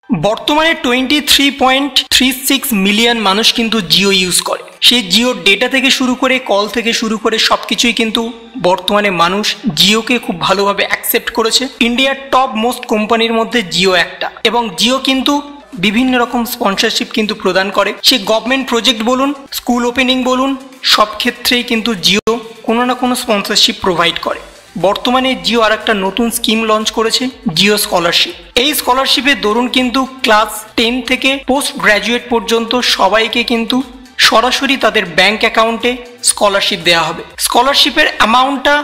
বর্তমানে 23.36 মিলিয়ন মানুষ কিন্তু জিও ইউজ করে। সেই জিও ডেটা থেকে শুরু করে কল থেকে শুরু করে সবকিছুই কিন্তু বর্তমানে মানুষ জিওকে খুব ভালোভাবে অ্যাকসেপ্ট করেছে। ইন্ডিয়ার টপ মোস্ট কোম্পানির মধ্যে জিও একটা, এবং জিও কিন্তু বিভিন্ন রকম স্পন্সরশিপ কিন্তু প্রদান করে। সে গভর্নমেন্ট প্রজেক্ট বলুন, স্কুল ওপেনিং বলুন, সব ক্ষেত্রেই কিন্তু জিও কোনো না কোনো স্পন্সরশিপ প্রোভাইড করে। বর্তমানে জিও আর একটা নতুন স্কিম লঞ্চ করেছে, জিও স্কলারশিপ। এই স্কলারশিপের দরুন কিন্তু ক্লাস 10 থেকে পোস্ট গ্র্যাজুয়েট পর্যন্ত সবাইকে কিন্তু সরাসরি তাদের ব্যাংক অ্যাকাউন্টে স্কলারশিপ দেওয়া হবে। স্কলারশিপের অ্যামাউন্টটা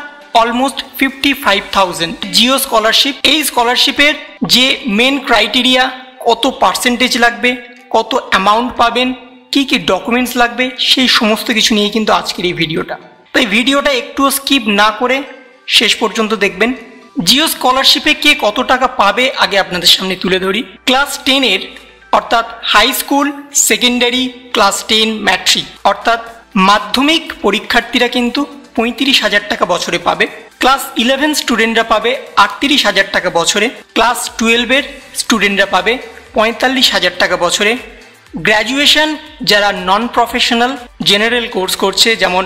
অলমোস্ট 55,000 জিও স্কলারশিপ। এই স্কলারশিপের যে মেন ক্রাইটেরিয়া, কত পার্সেন্টেজ লাগবে, কত অ্যামাউন্ট পাবেন, কি কি ডকুমেন্টস লাগবে, সেই সমস্ত কিছু নিয়ে কিন্তু আজকের এই ভিডিওটা। তাই ভিডিওটা একটুও স্কিপ না করে শেষ পর্যন্ত দেখবেন। জিও স্কলারশিপে কে কত টাকা পাবে আগে আপনাদের সামনে তুলে ধরি। ক্লাস 10-এর অর্থাৎ high school, secondary, class 10, matric অর্থাৎ মাধ্যমিক পরীক্ষার্থীরা কিন্তু 35,000 টাকা বছরে পাবে। ক্লাস 11 স্টুডেন্টরা পাবে 38,000 টাকা বছরে। ক্লাস 12-এর স্টুডেন্টরা পাবে 45,000 টাকা বছরে। গ্র্যাজুয়েশন যারা নন প্রফেশনাল জেনারেল কোর্স করছে, যেমন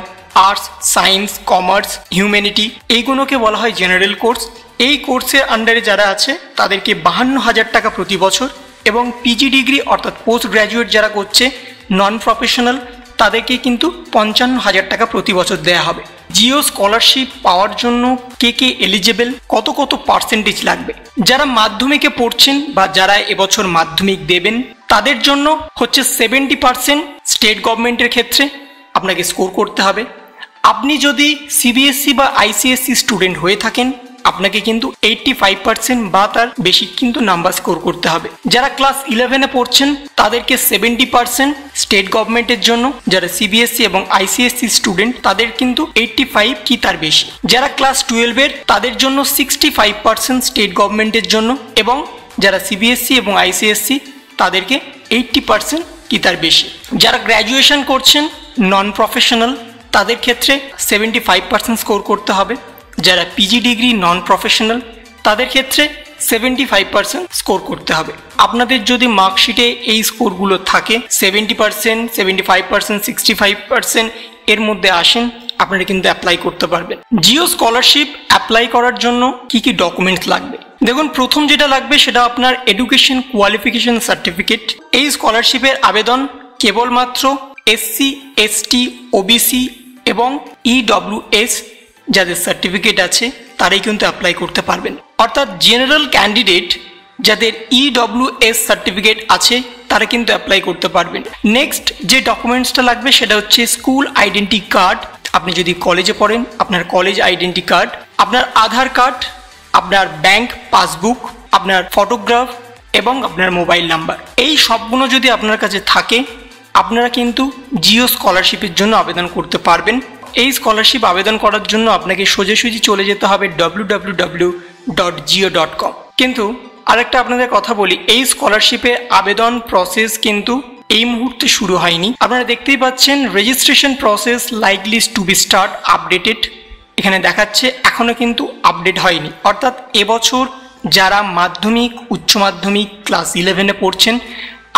আর্টস, সায়েন্স, কমার্স, হিউম্যানিটি, এইগুলোকে বলা হয় জেনারেল কোর্স। এই কোর্সের আন্ডারে যারা আছে তাদেরকে 52,000 টাকা প্রতি বছর, এবং পিজি ডিগ্রি অর্থাৎ পোস্ট গ্র্যাজুয়েট যারা করছে নন প্রফেশনাল তাদেরকে কিন্তু 55,000 টাকা প্রতি বছর দেওয়া হবে। জিও স্কলারশিপ পাওয়ার জন্য কে কে এলিজেবল, কত কত পার্সেন্টেজ লাগবে, যারা মাধ্যমিকে পড়ছেন বা যারা এবছর মাধ্যমিক দেবেন তাদের জন্য হচ্ছে 70% স্টেট গভর্নমেন্টের ক্ষেত্রে আপনাকে স্কোর করতে হবে। আপনি যদি সিবিএসসি বা আইসিএসসি স্টুডেন্ট হয়ে থাকেন আপনাকে কিন্তু 85% বা তার বেশি কিন্তু নাম্বার স্কোর করতে হবে। যারা ক্লাস 11-এ পড়ছেন তাদেরকে 70% স্টেট গভর্নমেন্টের জন্য, যারা সিবিএসসি এবং আইসিএসসি স্টুডেন্ট তাদের কিন্তু 85 কি তার বেশি। যারা ক্লাস 12-এর তাদের জন্য 65% স্টেট গভর্নমেন্টের জন্য, এবং যারা সিবিএসসি এবং আইসিএসসি তাদেরকে 80% কি তার বেশি। যারা গ্র্যাজুয়েশন করছেন নন প্রফেশনাল তাদের ক্ষেত্রে 75% স্কোর করতে হবে। যারা পিজি ডিগ্রি নন প্রফেশনাল তাদের ক্ষেত্রে 75% স্কোর করতে হবে। আপনাদের যদি মার্কশিটে এই স্কোরগুলো থাকে 70%, 75%, 65% এর মধ্যে আসেন, আপনারা কিন্তু অ্যাপ্লাই করতে পারবেন। জিও স্কলারশিপ অ্যাপ্লাই করার জন্য কি কি ডকুমেন্টস লাগবে দেখুন। প্রথম যেটা লাগবে সেটা আপনার এডুকেশন কোয়ালিফিকেশন সার্টিফিকেট। এই স্কলারশিপের আবেদন কেবলমাত্র এসসি, এসটি, ওবিসি এবং ইডব্লিউএস যাদের সার্টিফিকেট আছে তারাই কিন্তু অ্যাপ্লাই করতে পারবেন। অর্থাৎ জেনারেল ক্যান্ডিডেট যাদের ইডব্লিউএস সার্টিফিকেট আছে তারা কিন্তু অ্যাপ্লাই করতে পারবেন। নেক্সট যে ডকুমেন্টসটা লাগবে সেটা হচ্ছে স্কুল আইডেন্টি কার্ড। আপনি যদি কলেজে পড়েন আপনার কলেজ আইডেন্টি কার্ড, আপনার আধার কার্ড, আপনার ব্যাংক পাসবুক, আপনার ফটোগ্রাফ এবং আপনার মোবাইল নাম্বার। এই সবগুলো যদি আপনার কাছে থাকে আপনারা কিন্তু জিও স্কলারশিপের জন্য আবেদন করতে পারবেন। এই স্কলারশিপ আবেদন করার জন্য আপনাকে সোজাসুজি চলে যেতে হবে www.geo.com। কিন্তু আরেকটা আপনাদের কথা বলি, এই স্কলারশিপের আবেদন প্রসেস কিন্তু এই মুহূর্তে শুরু হয়নি। আপনারা দেখতেই পাচ্ছেন registration process likely to be start updated, এখানে দেখাচ্ছে এখনো কিন্তু আপডেট হয়নি। অর্থাৎ এবছর যারা মাধ্যমিক, উচ্চ মাধ্যমিক, ক্লাস 11-এ পড়ছেন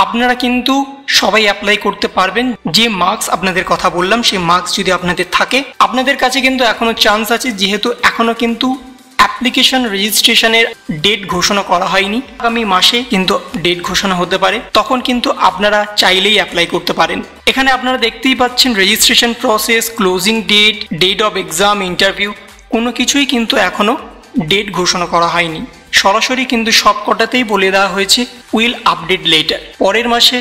আপনারা কিন্তু সবাই অ্যাপ্লাই করতে পারবেন। যে মার্কস আপনাদের কথা বললাম সেই মার্কস যদি আপনাদের থাকে আপনাদের কাছে কিন্তু এখনো চান্স আছে, যেহেতু এখনো কিন্তু অ্যাপ্লিকেশন রেজিস্ট্রেশনের ডেট ঘোষণা করা হয়নি। আগামী মাসে কিন্তু ডেট ঘোষণা হতে পারে, তখন কিন্তু আপনারা চাইলেই অ্যাপ্লাই করতে পারেন। এখানে আপনারা দেখতেই পাচ্ছেন registration process, closing date, date of exam, interview, কোনো কিছুই কিন্তু এখনো ডেট ঘোষণা করা হয়নি। সরাসরি কিন্তু সব কটাতেই বলে দেওয়া হয়েছে উইল আপডেট লেটার। পরের মাসে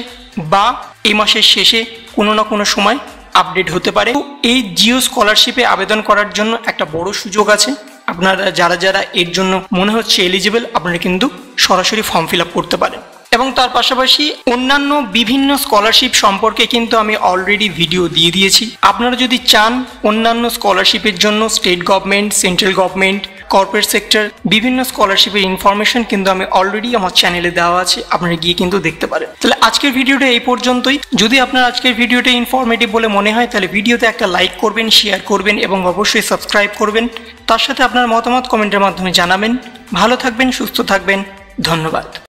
বা এই মাসের শেষে কোনো না কোনো সময় আপডেট হতে পারে। এই জিও স্কলারশিপে আবেদন করার জন্য একটা বড় সুযোগ আছে। আপনারা যারা যারা এর জন্য মনে হচ্ছে এলিজিবল আপনারা কিন্তু সরাসরি ফর্ম ফিল আপ করতে পারেন। এবং তার পাশাপাশি অন্যান্য বিভিন্ন স্কলারশিপ সম্পর্কে কিন্তু আমি অলরেডি ভিডিও দিয়ে দিয়েছি। আপনারা যদি চান অন্যান্য স্কলারশিপের জন্য state government, central government, corporate sector বিভিন্ন স্কলারশিপের ইনফরমেশন কিন্তু আমি অলরেডি আমার চ্যানেলে দেওয়া আছে, আপনারা গিয়ে কিন্তু দেখতে পারেন। তাহলে আজকের ভিডিওটা এই পর্যন্তই। যদি আপনার আজকের ভিডিওটা ইনফরমেটিভ বলে মনে হয় তাহলে ভিডিওতে একটা লাইক করবেন, শেয়ার করবেন এবং অবশ্যই সাবস্ক্রাইব করবেন। তার সাথে আপনার মতামত কমেন্টের মাধ্যমে জানাবেন। ভালো থাকবেন, সুস্থ থাকবেন, ধন্যবাদ।